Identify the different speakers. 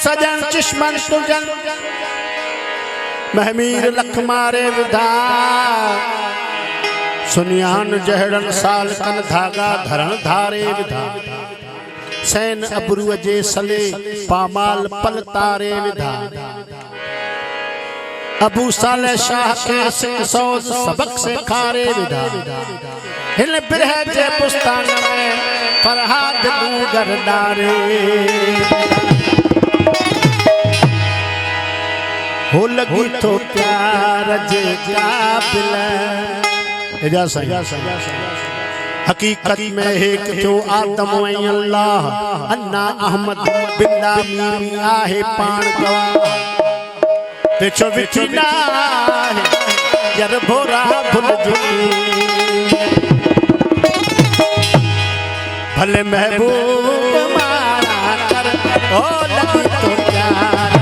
Speaker 1: सजन चिश्मन तुजन महमीर लख मारे विधा सुनियान जहड़न साल कन धागा धरण धारे विधा सैन अबरू जे सले पामाल पल तारे विधा अबू साले शाह के सिंह सौज सबक से खारे विधा हिल बिरह जे पुस्तान में फरहाद दूगर डारे हो लगी तो प्यार जे काबिल एजा सही हकीकत में एक जो आदम ऐं अल्लाह अन्ना अहमद बिल्ला मीरी आहे पाण गवा विचो विचीना यार भोरा भुल जी भले महबूब मारा कर ओ लगी तो प्यार